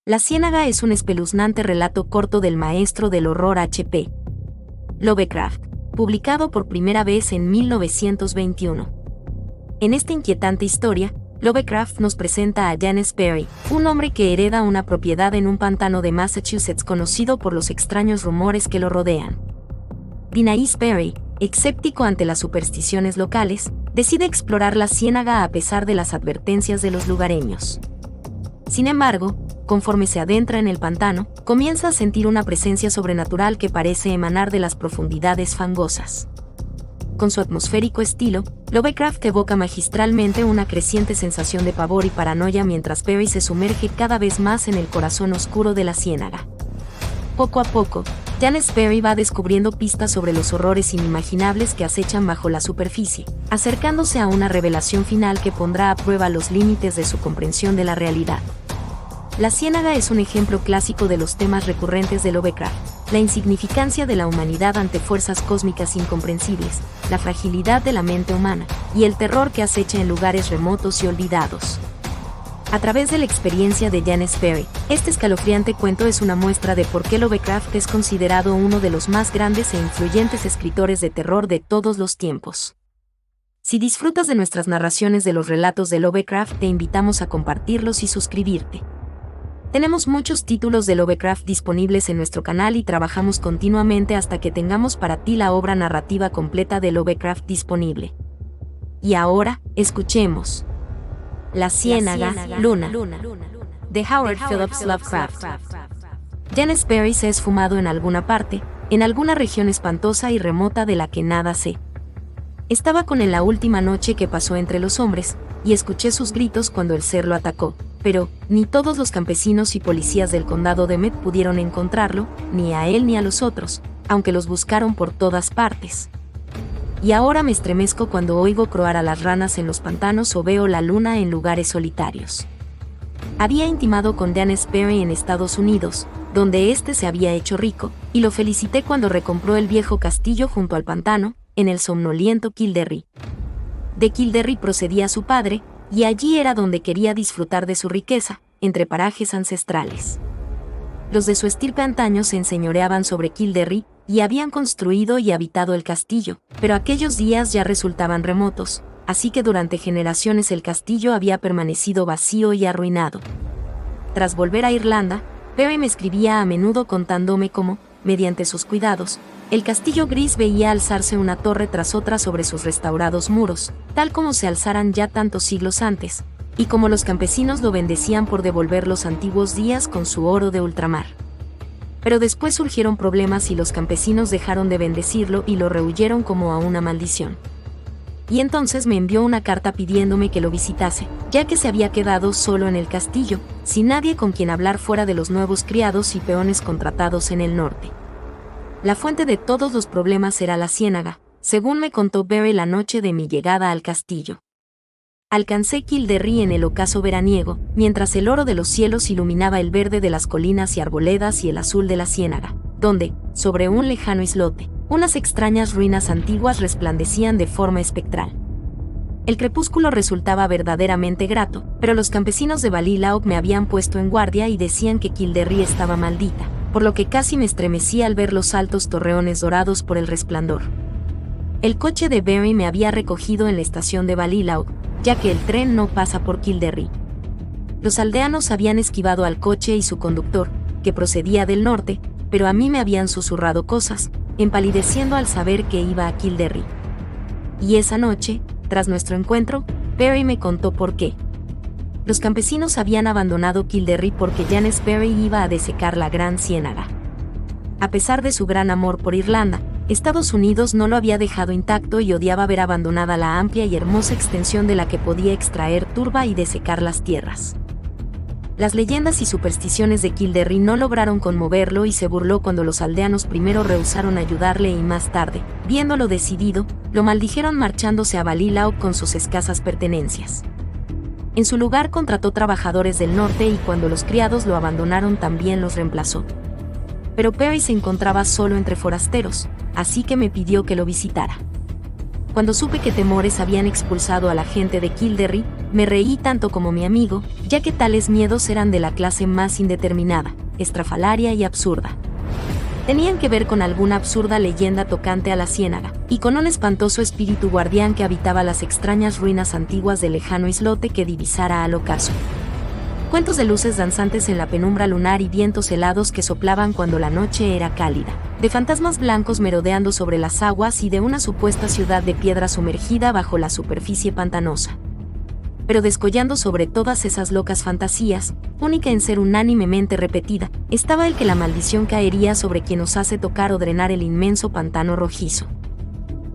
La Ciénaga es un espeluznante relato corto del maestro del horror H.P. Lovecraft, publicado por primera vez en 1921. En esta inquietante historia, Lovecraft nos presenta a James Barry, un hombre que hereda una propiedad en un pantano de Massachusetts conocido por los extraños rumores que lo rodean. James Barry, escéptico ante las supersticiones locales, decide explorar la Ciénaga a pesar de las advertencias de los lugareños. Sin embargo, conforme se adentra en el pantano, comienza a sentir una presencia sobrenatural que parece emanar de las profundidades fangosas. Con su atmosférico estilo, Lovecraft evoca magistralmente una creciente sensación de pavor y paranoia mientras Barry se sumerge cada vez más en el corazón oscuro de la Ciénaga. Poco a poco, James Barry va descubriendo pistas sobre los horrores inimaginables que acechan bajo la superficie, acercándose a una revelación final que pondrá a prueba los límites de su comprensión de la realidad. La Ciénaga es un ejemplo clásico de los temas recurrentes de Lovecraft: la insignificancia de la humanidad ante fuerzas cósmicas incomprensibles, la fragilidad de la mente humana, y el terror que acecha en lugares remotos y olvidados. A través de la experiencia de James Barry, este escalofriante cuento es una muestra de por qué Lovecraft es considerado uno de los más grandes e influyentes escritores de terror de todos los tiempos. Si disfrutas de nuestras narraciones de los relatos de Lovecraft, te invitamos a compartirlos y suscribirte. Tenemos muchos títulos de Lovecraft disponibles en nuestro canal y trabajamos continuamente hasta que tengamos para ti la obra narrativa completa de Lovecraft disponible. Y ahora, escuchemos La Ciénaga, Luna, de Howard Phillips Lovecraft. James Barry se ha esfumado en alguna parte, en alguna región espantosa y remota de la que nada sé. Estaba con él la última noche que pasó entre los hombres, y escuché sus gritos cuando el ser lo atacó, pero ni todos los campesinos y policías del condado de Met pudieron encontrarlo, ni a él ni a los otros, aunque los buscaron por todas partes. Y ahora me estremezco cuando oigo croar a las ranas en los pantanos o veo la luna en lugares solitarios. Había intimado con James Barry en Estados Unidos, donde éste se había hecho rico, y lo felicité cuando recompró el viejo castillo junto al pantano, en el somnoliento Kildare. De Kildare procedía su padre, y allí era donde quería disfrutar de su riqueza, entre parajes ancestrales. Los de su estirpe antaño se enseñoreaban sobre Kildare, y habían construido y habitado el castillo, pero aquellos días ya resultaban remotos, así que durante generaciones el castillo había permanecido vacío y arruinado. Tras volver a Irlanda, Barry me escribía a menudo contándome cómo, mediante sus cuidados, el castillo gris veía alzarse una torre tras otra sobre sus restaurados muros, tal como se alzaran ya tantos siglos antes, y como los campesinos lo bendecían por devolver los antiguos días con su oro de ultramar. Pero después surgieron problemas y los campesinos dejaron de bendecirlo y lo rehuyeron como a una maldición. Y entonces me envió una carta pidiéndome que lo visitase, ya que se había quedado solo en el castillo, sin nadie con quien hablar fuera de los nuevos criados y peones contratados en el norte. La fuente de todos los problemas era la Ciénaga, según me contó Barry la noche de mi llegada al castillo. Alcancé Kildare en el ocaso veraniego, mientras el oro de los cielos iluminaba el verde de las colinas y arboledas y el azul de la Ciénaga, donde, sobre un lejano islote, unas extrañas ruinas antiguas resplandecían de forma espectral. El crepúsculo resultaba verdaderamente grato, pero los campesinos de Ballylaug me habían puesto en guardia y decían que Kildare estaba maldita, por lo que casi me estremecí al ver los altos torreones dorados por el resplandor. El coche de Barry me había recogido en la estación de Ballylaug, ya que el tren no pasa por Kildare. Los aldeanos habían esquivado al coche y su conductor, que procedía del norte, pero a mí me habían susurrado cosas, empalideciendo al saber que iba a Kildare. Y esa noche, tras nuestro encuentro, Barry me contó por qué. Los campesinos habían abandonado Kildare porque James Barry iba a desecar la Gran Ciénaga. A pesar de su gran amor por Irlanda, Estados Unidos no lo había dejado intacto y odiaba ver abandonada la amplia y hermosa extensión de la que podía extraer turba y desecar las tierras. Las leyendas y supersticiones de Kildare no lograron conmoverlo y se burló cuando los aldeanos primero rehusaron ayudarle y más tarde, viéndolo decidido, lo maldijeron marchándose a Ballylaug con sus escasas pertenencias. En su lugar contrató trabajadores del norte y cuando los criados lo abandonaron también los reemplazó. Pero Barry se encontraba solo entre forasteros, así que me pidió que lo visitara. Cuando supe que temores habían expulsado a la gente de Kildare, Me reí tanto como mi amigo, ya que tales miedos eran de la clase más indeterminada, estrafalaria y absurda. Tenían que ver con alguna absurda leyenda tocante a la ciénaga, y con un espantoso espíritu guardián que habitaba las extrañas ruinas antiguas del lejano islote que divisara al ocaso. Cuentos de luces danzantes en la penumbra lunar y vientos helados que soplaban cuando la noche era cálida, de fantasmas blancos merodeando sobre las aguas y de una supuesta ciudad de piedra sumergida bajo la superficie pantanosa. Pero descollando sobre todas esas locas fantasías, única en ser unánimemente repetida, estaba el que la maldición caería sobre quien os hace tocar o drenar el inmenso pantano rojizo.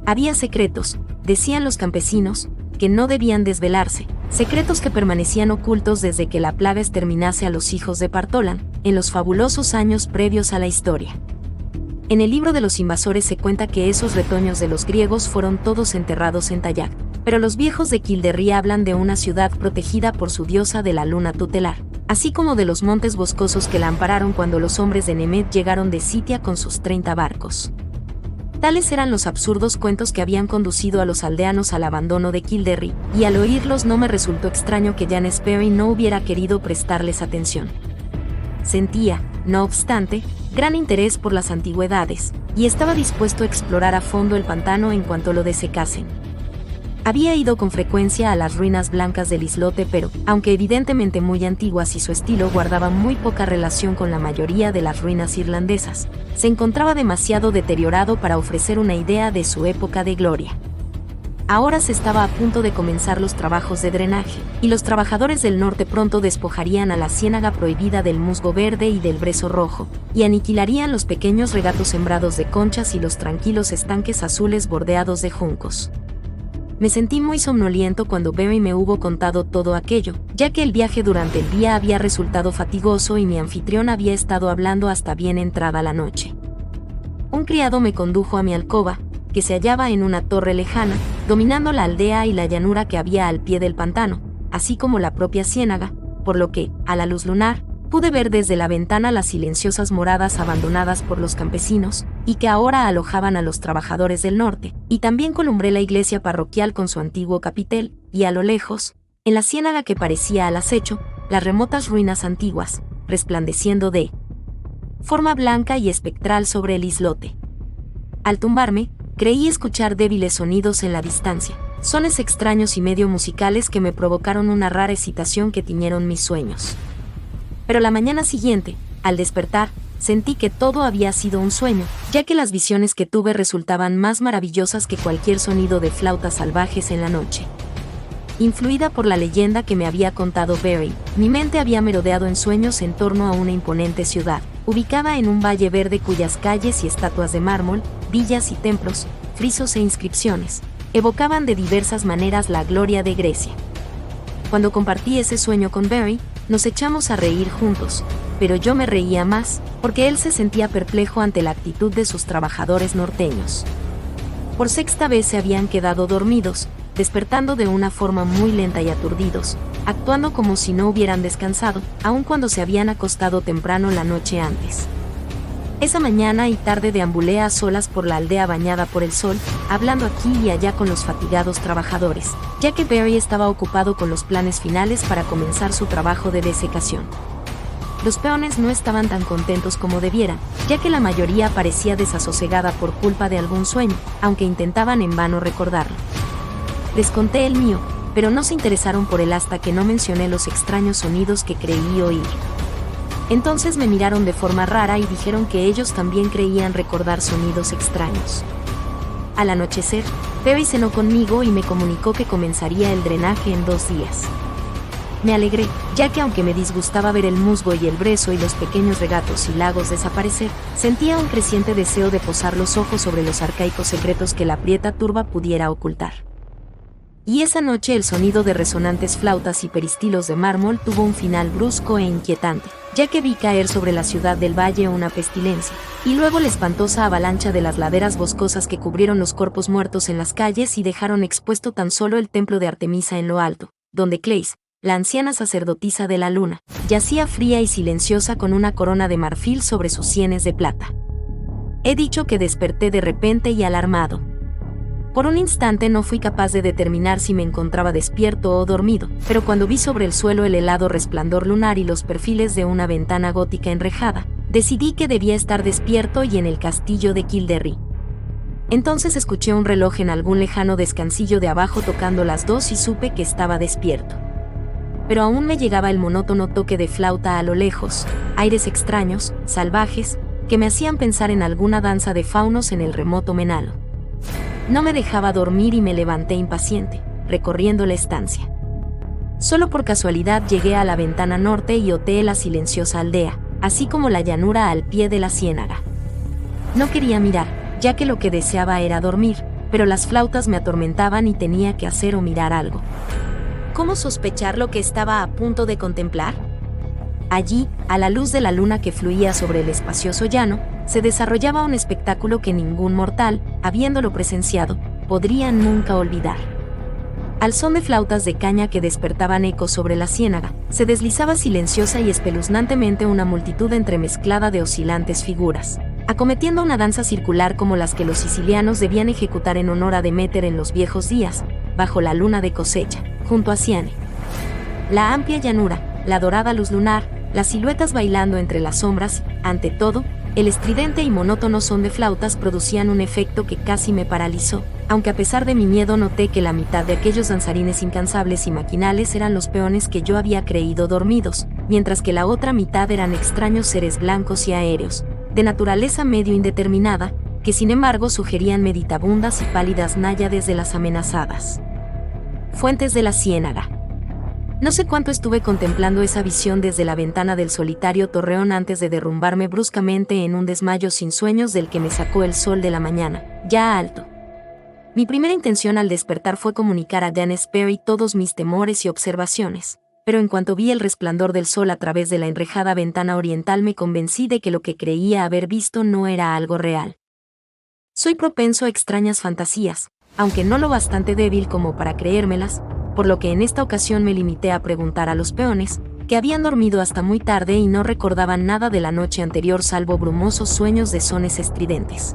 Había secretos, decían los campesinos, que no debían desvelarse, secretos que permanecían ocultos desde que la plaga exterminase a los hijos de Partolan, en los fabulosos años previos a la historia. En el libro de los invasores se cuenta que esos retoños de los griegos fueron todos enterrados en Tayac, pero los viejos de Kilderry hablan de una ciudad protegida por su diosa de la luna tutelar, así como de los montes boscosos que la ampararon cuando los hombres de Nemet llegaron de Sitia con sus 30 barcos. Tales eran los absurdos cuentos que habían conducido a los aldeanos al abandono de Kilderry, y al oírlos no me resultó extraño que Jan Sperry no hubiera querido prestarles atención. Sentía, no obstante, gran interés por las antigüedades, y estaba dispuesto a explorar a fondo el pantano en cuanto lo desecasen. Había ido con frecuencia a las ruinas blancas del islote, pero, aunque evidentemente muy antiguas y su estilo guardaba muy poca relación con la mayoría de las ruinas irlandesas, se encontraba demasiado deteriorado para ofrecer una idea de su época de gloria. Ahora se estaba a punto de comenzar los trabajos de drenaje, y los trabajadores del norte pronto despojarían a la ciénaga prohibida del musgo verde y del brezo rojo, y aniquilarían los pequeños regatos sembrados de conchas y los tranquilos estanques azules bordeados de juncos. Me sentí muy somnoliento cuando Barry me hubo contado todo aquello, ya que el viaje durante el día había resultado fatigoso y mi anfitrión había estado hablando hasta bien entrada la noche. Un criado me condujo a mi alcoba, que se hallaba en una torre lejana, dominando la aldea y la llanura que había al pie del pantano, así como la propia ciénaga, por lo que, a la luz lunar, pude ver desde la ventana las silenciosas moradas abandonadas por los campesinos, y que ahora alojaban a los trabajadores del norte, y también columbré la iglesia parroquial con su antiguo capitel, y a lo lejos, en la ciénaga que parecía al acecho, las remotas ruinas antiguas, resplandeciendo de forma blanca y espectral sobre el islote. Al tumbarme, creí escuchar débiles sonidos en la distancia, sones extraños y medio musicales que me provocaron una rara excitación que tiñeron mis sueños. Pero la mañana siguiente, al despertar, sentí que todo había sido un sueño, ya que las visiones que tuve resultaban más maravillosas que cualquier sonido de flautas salvajes en la noche. Influida por la leyenda que me había contado Barry, mi mente había merodeado en sueños en torno a una imponente ciudad, ubicada en un valle verde cuyas calles y estatuas de mármol, villas y templos, frisos e inscripciones, evocaban de diversas maneras la gloria de Grecia. Cuando compartí ese sueño con Barry, nos echamos a reír juntos, pero yo me reía más, porque él se sentía perplejo ante la actitud de sus trabajadores norteños. Por sexta vez se habían quedado dormidos, despertando de una forma muy lenta y aturdidos, actuando como si no hubieran descansado, aun cuando se habían acostado temprano la noche antes. Esa mañana y tarde deambulé a solas por la aldea bañada por el sol, hablando aquí y allá con los fatigados trabajadores, ya que Barry estaba ocupado con los planes finales para comenzar su trabajo de desecación. Los peones no estaban tan contentos como debieran, ya que la mayoría parecía desasosegada por culpa de algún sueño, aunque intentaban en vano recordarlo. Les conté el mío, pero no se interesaron por él hasta que no mencioné los extraños sonidos que creí oír. Entonces me miraron de forma rara y dijeron que ellos también creían recordar sonidos extraños. Al anochecer, Barry cenó conmigo y me comunicó que comenzaría el drenaje en 2 días. Me alegré, ya que aunque me disgustaba ver el musgo y el brezo y los pequeños regatos y lagos desaparecer, sentía un creciente deseo de posar los ojos sobre los arcaicos secretos que la prieta turba pudiera ocultar. Y esa noche el sonido de resonantes flautas y peristilos de mármol tuvo un final brusco e inquietante, ya que vi caer sobre la ciudad del valle una pestilencia, y luego la espantosa avalancha de las laderas boscosas que cubrieron los cuerpos muertos en las calles y dejaron expuesto tan solo el templo de Artemisa en lo alto, donde Cleis, la anciana sacerdotisa de la luna, yacía fría y silenciosa con una corona de marfil sobre sus sienes de plata. He dicho que desperté de repente y alarmado. Por un instante no fui capaz de determinar si me encontraba despierto o dormido, pero cuando vi sobre el suelo el helado resplandor lunar y los perfiles de una ventana gótica enrejada, decidí que debía estar despierto y en el castillo de Kildare. Entonces escuché un reloj en algún lejano descansillo de abajo tocando las 2 y supe que estaba despierto. Pero aún me llegaba el monótono toque de flauta a lo lejos, aires extraños, salvajes, que me hacían pensar en alguna danza de faunos en el remoto Menalo. No me dejaba dormir y me levanté impaciente, recorriendo la estancia. Solo por casualidad llegué a la ventana norte y oteé la silenciosa aldea, así como la llanura al pie de la ciénaga. No quería mirar, ya que lo que deseaba era dormir, pero las flautas me atormentaban y tenía que hacer o mirar algo. ¿Cómo sospechar lo que estaba a punto de contemplar? Allí, a la luz de la luna que fluía sobre el espacioso llano, se desarrollaba un espectáculo que ningún mortal, habiéndolo presenciado, podría nunca olvidar. Al son de flautas de caña que despertaban ecos sobre la ciénaga, se deslizaba silenciosa y espeluznantemente una multitud entremezclada de oscilantes figuras, acometiendo una danza circular como las que los sicilianos debían ejecutar en honor a Deméter en los viejos días, bajo la luna de cosecha, junto a Ciane. La amplia llanura, la dorada luz lunar, las siluetas bailando entre las sombras, ante todo, el estridente y monótono son de flautas producían un efecto que casi me paralizó, aunque a pesar de mi miedo noté que la mitad de aquellos danzarines incansables y maquinales eran los peones que yo había creído dormidos, mientras que la otra mitad eran extraños seres blancos y aéreos, de naturaleza medio indeterminada, que sin embargo sugerían meditabundas y pálidas náyades de las amenazadas fuentes de la ciénaga. No sé cuánto estuve contemplando esa visión desde la ventana del solitario torreón antes de derrumbarme bruscamente en un desmayo sin sueños del que me sacó el sol de la mañana, ya alto. Mi primera intención al despertar fue comunicar a Dan Sperry todos mis temores y observaciones, pero en cuanto vi el resplandor del sol a través de la enrejada ventana oriental me convencí de que lo que creía haber visto no era algo real. Soy propenso a extrañas fantasías, aunque no lo bastante débil como para creérmelas, por lo que en esta ocasión me limité a preguntar a los peones, que habían dormido hasta muy tarde y no recordaban nada de la noche anterior salvo brumosos sueños de sones estridentes.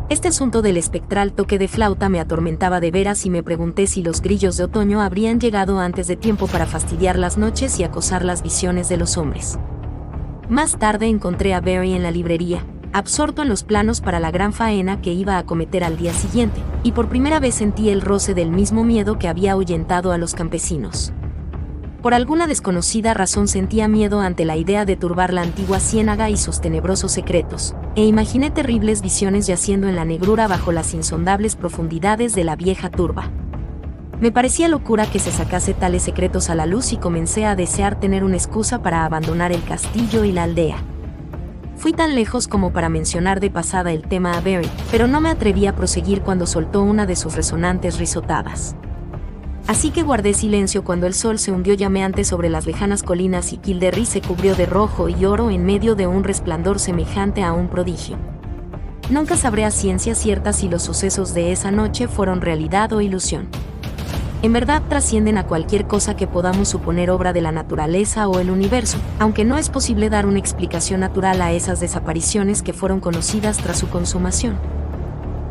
Este asunto del espectral toque de flauta me atormentaba de veras y me pregunté si los grillos de otoño habrían llegado antes de tiempo para fastidiar las noches y acosar las visiones de los hombres. Más tarde encontré a Barry en la librería, absorto en los planos para la gran faena que iba a acometer al día siguiente, y por primera vez sentí el roce del mismo miedo que había ahuyentado a los campesinos. Por alguna desconocida razón sentía miedo ante la idea de turbar la antigua ciénaga y sus tenebrosos secretos, e imaginé terribles visiones yaciendo en la negrura bajo las insondables profundidades de la vieja turba. Me parecía locura que se sacase tales secretos a la luz y comencé a desear tener una excusa para abandonar el castillo y la aldea. Fui tan lejos como para mencionar de pasada el tema a Barry, pero no me atreví a proseguir cuando soltó una de sus resonantes risotadas. Así que guardé silencio cuando el sol se hundió llameante sobre las lejanas colinas y Kildare se cubrió de rojo y oro en medio de un resplandor semejante a un prodigio. Nunca sabré a ciencia cierta si los sucesos de esa noche fueron realidad o ilusión. En verdad trascienden a cualquier cosa que podamos suponer obra de la naturaleza o el universo, aunque no es posible dar una explicación natural a esas desapariciones que fueron conocidas tras su consumación.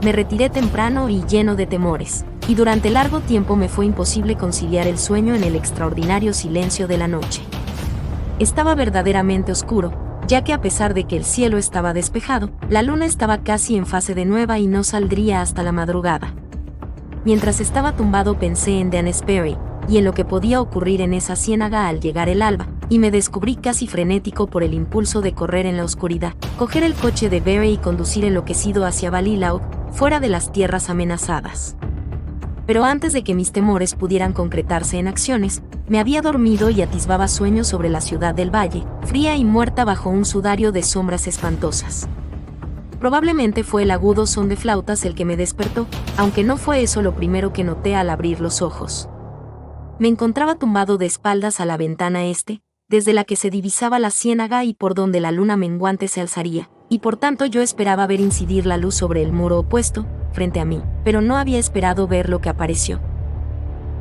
Me retiré temprano y lleno de temores, y durante largo tiempo me fue imposible conciliar el sueño en el extraordinario silencio de la noche. Estaba verdaderamente oscuro, ya que a pesar de que el cielo estaba despejado, la luna estaba casi en fase de nueva y no saldría hasta la madrugada. Mientras estaba tumbado pensé en Dan Sperry, y en lo que podía ocurrir en esa ciénaga al llegar el alba, y me descubrí casi frenético por el impulso de correr en la oscuridad, coger el coche de Barry y conducir enloquecido hacia Ballylough, fuera de las tierras amenazadas. Pero antes de que mis temores pudieran concretarse en acciones, me había dormido y atisbaba sueños sobre la ciudad del valle, fría y muerta bajo un sudario de sombras espantosas. Probablemente fue el agudo son de flautas el que me despertó, aunque no fue eso lo primero que noté al abrir los ojos. Me encontraba tumbado de espaldas a la ventana este, desde la que se divisaba la ciénaga y por donde la luna menguante se alzaría, y por tanto yo esperaba ver incidir la luz sobre el muro opuesto, frente a mí, pero no había esperado ver lo que apareció.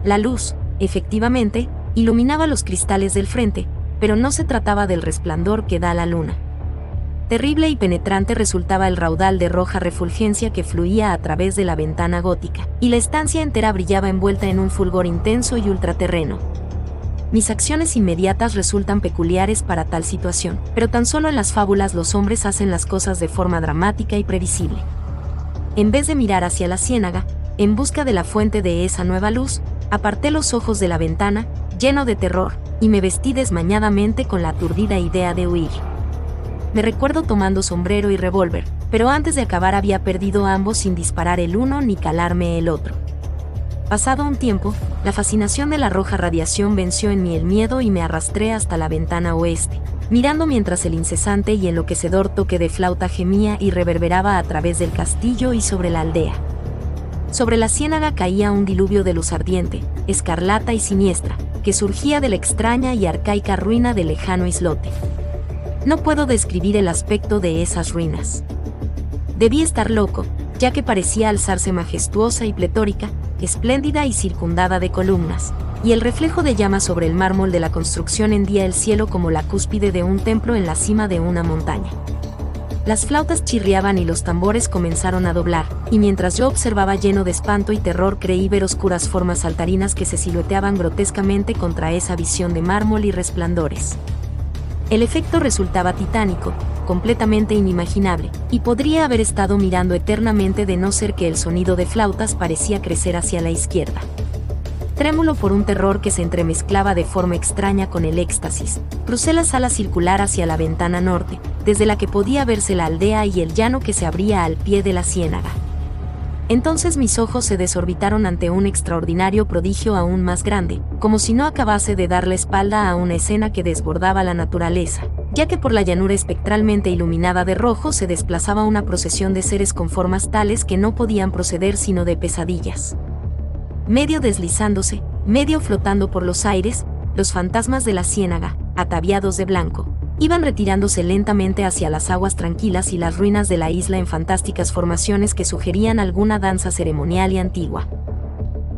La luz, efectivamente, iluminaba los cristales del frente, pero no se trataba del resplandor que da la luna. Terrible y penetrante resultaba el raudal de roja refulgencia que fluía a través de la ventana gótica, y la estancia entera brillaba envuelta en un fulgor intenso y ultraterreno. Mis acciones inmediatas resultan peculiares para tal situación, pero tan solo en las fábulas los hombres hacen las cosas de forma dramática y previsible. En vez de mirar hacia la ciénaga, en busca de la fuente de esa nueva luz, aparté los ojos de la ventana, lleno de terror, y me vestí desmañadamente con la aturdida idea de huir. Me recuerdo tomando sombrero y revólver, pero antes de acabar había perdido ambos sin disparar el uno ni calarme el otro. Pasado un tiempo, la fascinación de la roja radiación venció en mí el miedo y me arrastré hasta la ventana oeste, mirando mientras el incesante y enloquecedor toque de flauta gemía y reverberaba a través del castillo y sobre la aldea. Sobre la ciénaga caía un diluvio de luz ardiente, escarlata y siniestra, que surgía de la extraña y arcaica ruina del lejano islote. No puedo describir el aspecto de esas ruinas. Debí estar loco, ya que parecía alzarse majestuosa y pletórica, espléndida y circundada de columnas, y el reflejo de llamas sobre el mármol de la construcción hendía el cielo como la cúspide de un templo en la cima de una montaña. Las flautas chirriaban y los tambores comenzaron a doblar, y mientras yo observaba lleno de espanto y terror creí ver oscuras formas saltarinas que se silueteaban grotescamente contra esa visión de mármol y resplandores. El efecto resultaba titánico, completamente inimaginable, y podría haber estado mirando eternamente de no ser que el sonido de flautas parecía crecer hacia la izquierda. Trémulo por un terror que se entremezclaba de forma extraña con el éxtasis, crucé la sala circular hacia la ventana norte, desde la que podía verse la aldea y el llano que se abría al pie de la ciénaga. Entonces mis ojos se desorbitaron ante un extraordinario prodigio aún más grande, como si no acabase de dar la espalda a una escena que desbordaba la naturaleza, ya que por la llanura espectralmente iluminada de rojo se desplazaba una procesión de seres con formas tales que no podían proceder sino de pesadillas. Medio deslizándose, medio flotando por los aires, los fantasmas de la ciénaga, ataviados de blanco, iban retirándose lentamente hacia las aguas tranquilas y las ruinas de la isla en fantásticas formaciones que sugerían alguna danza ceremonial y antigua.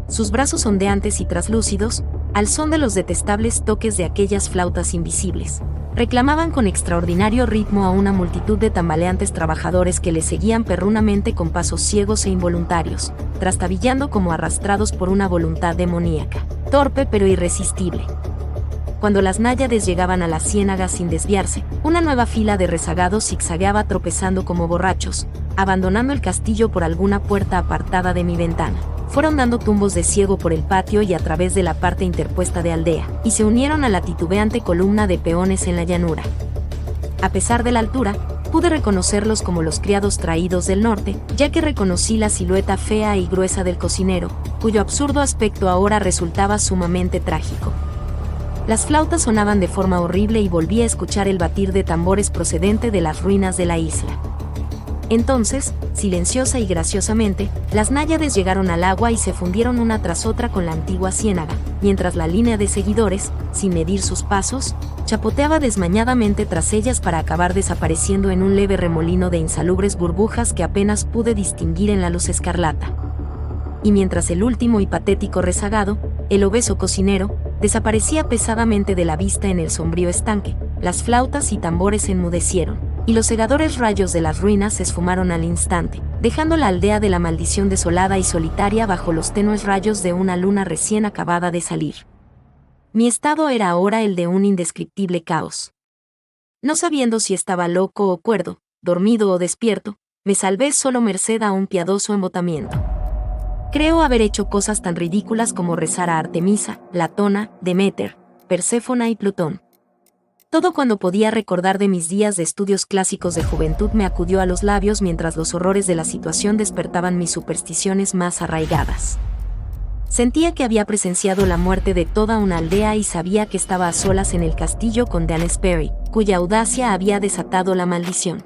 Sus brazos ondeantes y traslúcidos, al son de los detestables toques de aquellas flautas invisibles, reclamaban con extraordinario ritmo a una multitud de tambaleantes trabajadores que les seguían perrunamente con pasos ciegos e involuntarios, trastabillando como arrastrados por una voluntad demoníaca, torpe pero irresistible. Cuando las náyades llegaban a la ciénaga sin desviarse, una nueva fila de rezagados zigzagueaba tropezando como borrachos, abandonando el castillo por alguna puerta apartada de mi ventana. Fueron dando tumbos de ciego por el patio y a través de la parte interpuesta de aldea, y se unieron a la titubeante columna de peones en la llanura. A pesar de la altura, pude reconocerlos como los criados traídos del norte, ya que reconocí la silueta fea y gruesa del cocinero, cuyo absurdo aspecto ahora resultaba sumamente trágico. Las flautas sonaban de forma horrible y volví a escuchar el batir de tambores procedente de las ruinas de la isla. Entonces, silenciosa y graciosamente, las náyades llegaron al agua y se fundieron una tras otra con la antigua ciénaga, mientras la línea de seguidores, sin medir sus pasos, chapoteaba desmañadamente tras ellas para acabar desapareciendo en un leve remolino de insalubres burbujas que apenas pude distinguir en la luz escarlata. Y mientras el último y patético rezagado, el obeso cocinero, desaparecía pesadamente de la vista en el sombrío estanque, las flautas y tambores enmudecieron, y los cegadores rayos de las ruinas se esfumaron al instante, dejando la aldea de la maldición desolada y solitaria bajo los tenues rayos de una luna recién acabada de salir. Mi estado era ahora el de un indescriptible caos. No sabiendo si estaba loco o cuerdo, dormido o despierto, me salvé solo merced a un piadoso embotamiento. Creo haber hecho cosas tan ridículas como rezar a Artemisa, Latona, Deméter, Perséfona y Plutón. Todo cuando podía recordar de mis días de estudios clásicos de juventud me acudió a los labios mientras los horrores de la situación despertaban mis supersticiones más arraigadas. Sentía que había presenciado la muerte de toda una aldea y sabía que estaba a solas en el castillo con Dan Sperry, cuya audacia había desatado la maldición.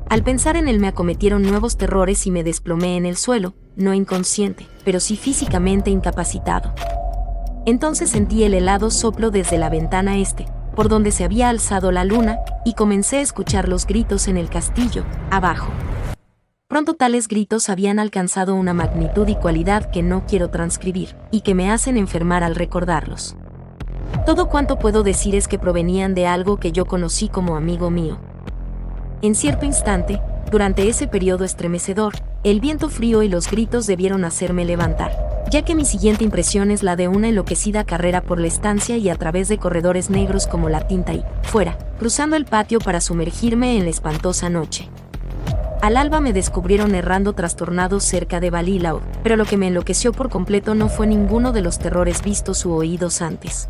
Al pensar en él me acometieron nuevos terrores y me desplomé en el suelo, no inconsciente, pero sí físicamente incapacitado. Entonces sentí el helado soplo desde la ventana este, por donde se había alzado la luna, y comencé a escuchar los gritos en el castillo, abajo. Pronto tales gritos habían alcanzado una magnitud y cualidad que no quiero transcribir, y que me hacen enfermar al recordarlos. Todo cuanto puedo decir es que provenían de algo que yo conocí como amigo mío. En cierto instante, durante ese periodo estremecedor, el viento frío y los gritos debieron hacerme levantar, ya que mi siguiente impresión es la de una enloquecida carrera por la estancia y a través de corredores negros como la tinta y, fuera, cruzando el patio para sumergirme en la espantosa noche. Al alba me descubrieron errando trastornados cerca de Ballylough, pero lo que me enloqueció por completo no fue ninguno de los terrores vistos u oídos antes.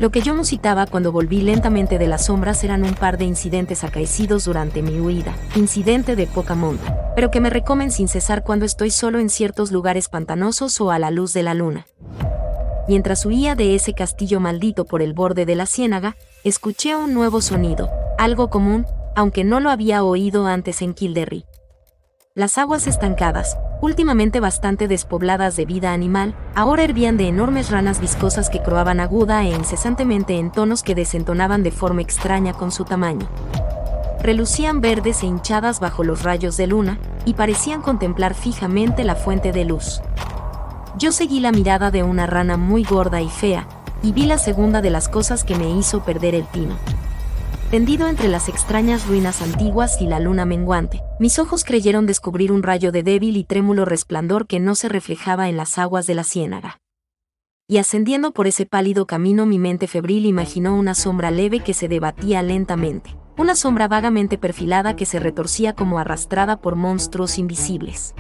Lo que yo musitaba cuando volví lentamente de las sombras eran un par de incidentes acaecidos durante mi huida, incidente de poca monta, pero que me recomen sin cesar cuando estoy solo en ciertos lugares pantanosos o a la luz de la luna. Mientras huía de ese castillo maldito por el borde de la ciénaga, escuché un nuevo sonido, algo común, aunque no lo había oído antes en Kildare. Las aguas estancadas, últimamente bastante despobladas de vida animal, ahora hervían de enormes ranas viscosas que croaban aguda e incesantemente en tonos que desentonaban de forma extraña con su tamaño. Relucían verdes e hinchadas bajo los rayos de luna, y parecían contemplar fijamente la fuente de luz. Yo seguí la mirada de una rana muy gorda y fea, y vi la segunda de las cosas que me hizo perder el tino. Tendido entre las extrañas ruinas antiguas y la luna menguante, mis ojos creyeron descubrir un rayo de débil y trémulo resplandor que no se reflejaba en las aguas de la ciénaga. Y ascendiendo por ese pálido camino mi mente febril imaginó una sombra leve que se debatía lentamente, una sombra vagamente perfilada que se retorcía como arrastrada por monstruos invisibles.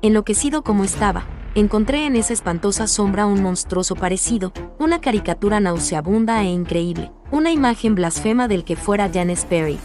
Enloquecido como estaba, encontré en esa espantosa sombra un monstruoso parecido, una caricatura nauseabunda e increíble, una imagen blasfema del que fuera James Parry,